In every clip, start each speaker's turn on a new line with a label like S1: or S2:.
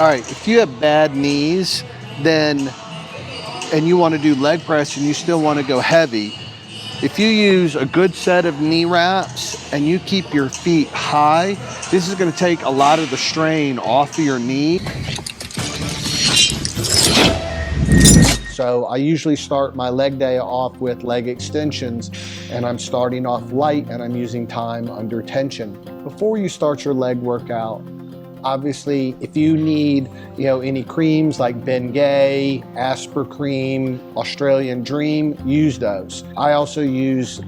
S1: All right, if you have bad knees, then and you want to do leg press and you still want to go heavy, if you use a good set of knee wraps and you keep your feet high, this is going to take a lot of the strain off of your knee. So I usually start my leg day off with leg extensions, and I'm starting off light and I'm using time under tension. Before you start your leg workout, obviously, if you need, any creams like Bengay, Asper Cream, Australian Dream, use those. I also use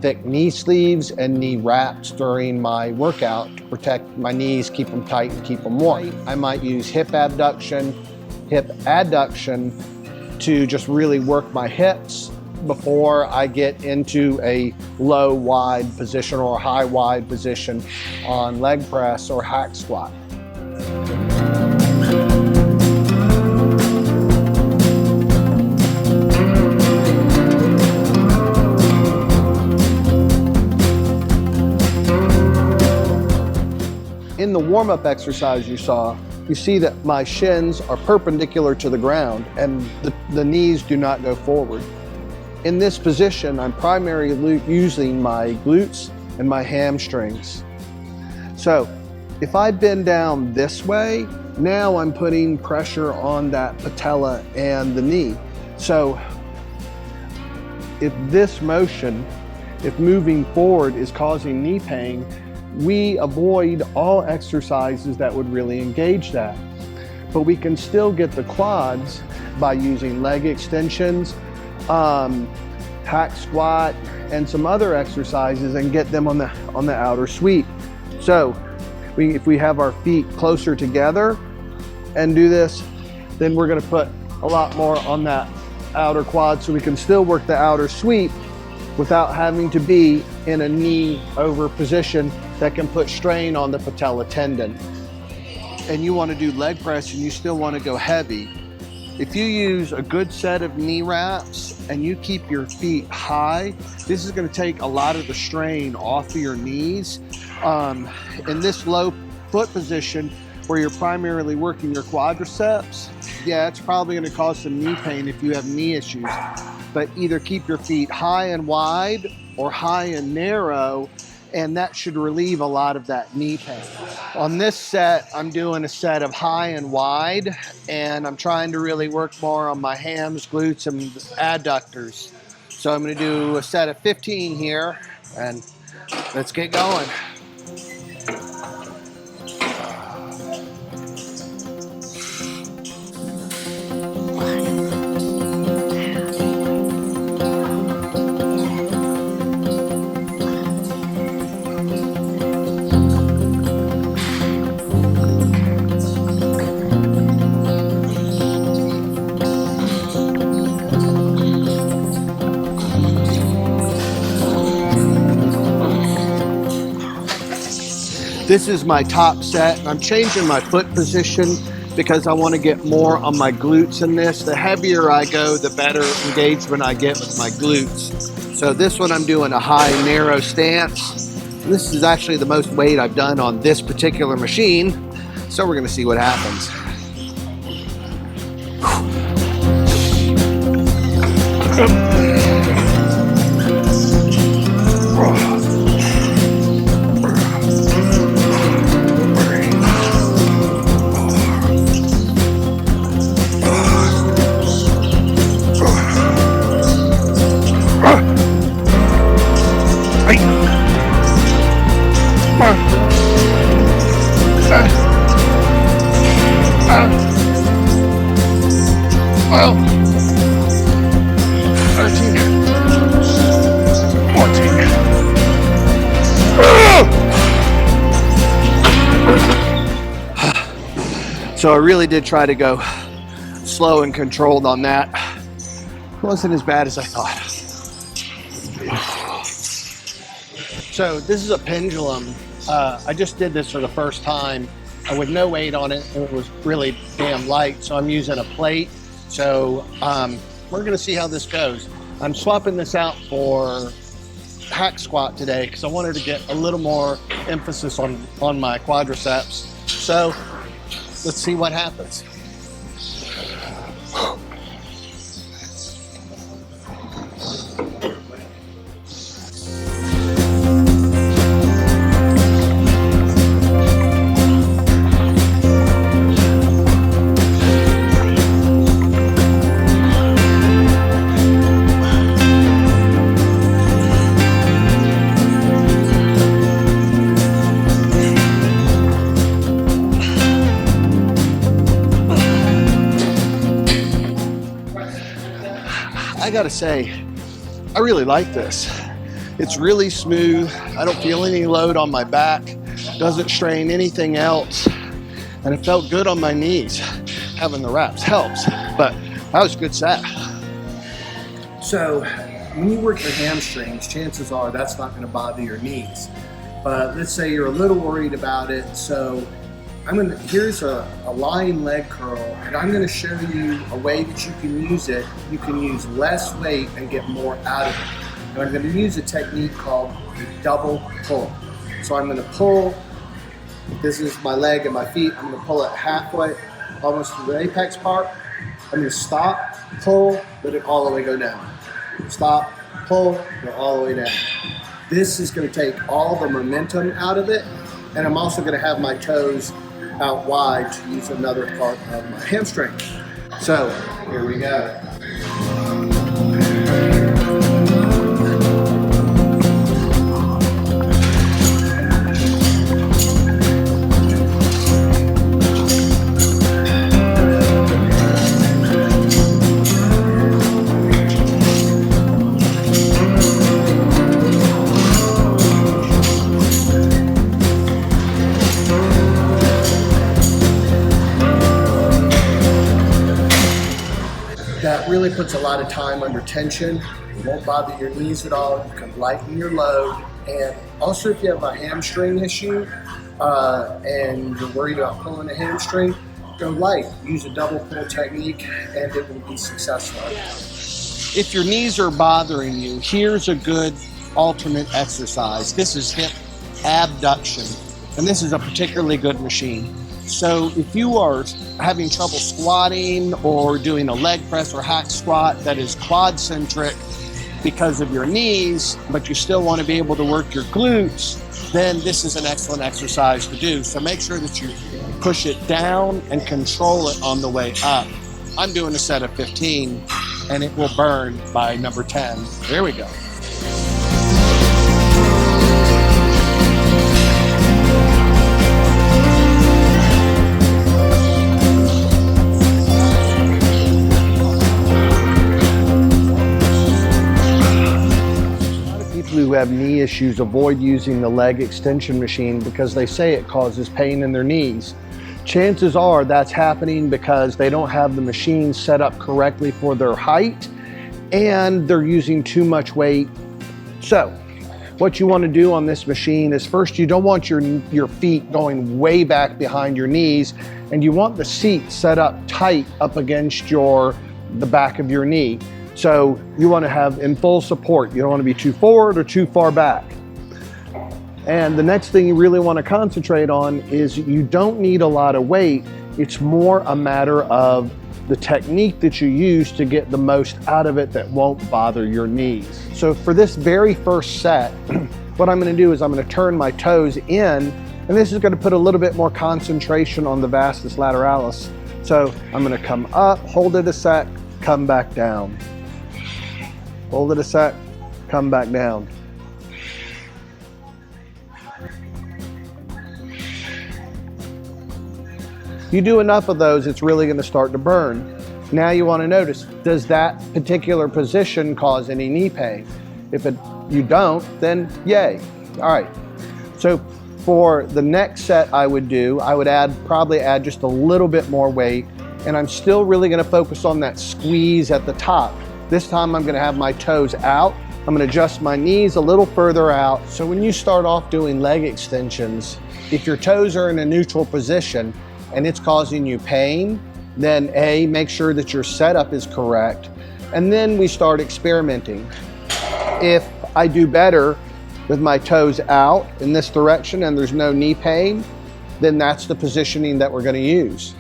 S1: thick knee sleeves and knee wraps during my workout to protect my knees, keep them tight and keep them warm. I might use hip abduction, hip adduction to just really work my hips before I get into a low wide position or a high wide position on leg press or hack squat. In the warm-up exercise you saw, you see that my shins are perpendicular to the ground and the knees do not go forward. In this position, I'm primarily using my glutes and my hamstrings. So if I bend down this way, now I'm putting pressure on that patella and the knee. So if this motion, if moving forward is causing knee pain, we avoid all exercises that would really engage that. But we can still get the quads by using leg extensions, hack squat, and some other exercises and get them on the outer sweep. So if we have our feet closer together and do this, then we're gonna put a lot more on that outer quad so we can still work the outer sweep without having to be in a knee over position that can put strain on the patella tendon. And you want to do leg press and you still want to go heavy. If you use a good set of knee wraps and you keep your feet high, this is going to take a lot of the strain off of your knees. In this low foot position where you're primarily working your quadriceps, yeah, it's probably going to cause some knee pain if you have knee issues. But either keep your feet high and wide or high and narrow, and that should relieve a lot of that knee pain. On this set, I'm doing a set of high and wide, and I'm trying to really work more on my hams, glutes, and adductors. So I'm gonna do a set of 15 here, and let's get going. This is my top set, and I'm changing my foot position because I want to get more on my glutes in this. The heavier I go, the better engagement I get with my glutes. So this one I'm doing a high narrow stance. This is actually the most weight I've done on this particular machine. So we're gonna see what happens. Well, 13, 14. So I really did try to go slow and controlled on that. It wasn't as bad as I thought. So this is a pendulum. I just did this for the first time with no weight on it, and it was really damn light, so I'm using a plate. So we're gonna see how this goes. I'm swapping this out for hack squat today because I wanted to get a little more emphasis on my quadriceps. So let's see what happens. I gotta say, I really like this. It's really smooth. I don't feel any load on my back. Doesn't strain anything else. And it felt good on my knees. Having the wraps helps, but that was a good set. So when you work your hamstrings, chances are that's not gonna bother your knees. But let's say you're a little worried about it. So here's a lying leg curl, and I'm gonna show you a way that you can use it. You can use less weight and get more out of it. And I'm gonna use a technique called the double pull. So I'm gonna pull, this is my leg and my feet, I'm gonna pull it halfway, almost to the apex part. I'm gonna stop, pull, let it all the way go down. Stop, pull, go all the way down. This is gonna take all the momentum out of it, and I'm also gonna have my toes out wide to use another part of my hamstring. So here we go. That really puts a lot of time under tension. It won't bother your knees at all. You can lighten your load. And also if you have a hamstring issue and you're worried about pulling a hamstring, go light. Use a double pull technique and it will be successful. If your knees are bothering you, here's a good alternate exercise. This is hip abduction, and this is a particularly good machine. So if you are having trouble squatting or doing a leg press or hack squat that is quad centric because of your knees, but you still want to be able to work your glutes, then this is an excellent exercise to do. So make sure that you push it down and control it on the way up. I'm doing a set of 15 and it will burn by number 10. There we go. Who have knee issues avoid using the leg extension machine because they say it causes pain in their knees. Chances are that's happening because they don't have the machine set up correctly for their height and they're using too much weight. So what you want to do on this machine is first, you don't want your feet going way back behind your knees, and you want the seat set up tight up against the back of your knee. So you want to have in full support. You don't want to be too forward or too far back. And the next thing you really want to concentrate on is you don't need a lot of weight. It's more a matter of the technique that you use to get the most out of it that won't bother your knees. So for this very first set, what I'm going to do is I'm going to turn my toes in, and this is going to put a little bit more concentration on the vastus lateralis. So I'm going to come up, hold it a sec, come back down. Hold it a sec, come back down. You do enough of those, it's really going to start to burn. Now you want to notice, does that particular position cause any knee pain? If you don't, then yay. All right, so for the next set I would probably add just a little bit more weight, and I'm still really going to focus on that squeeze at the top. This time I'm going to have my toes out. I'm going to adjust my knees a little further out. So when you start off doing leg extensions, if your toes are in a neutral position and it's causing you pain, then A, make sure that your setup is correct. And then we start experimenting. If I do better with my toes out in this direction and there's no knee pain, then that's the positioning that we're going to use.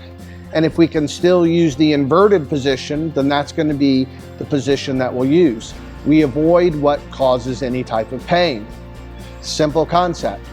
S1: And if we can still use the inverted position, then that's going to be the position that we'll use. We avoid what causes any type of pain. Simple concept.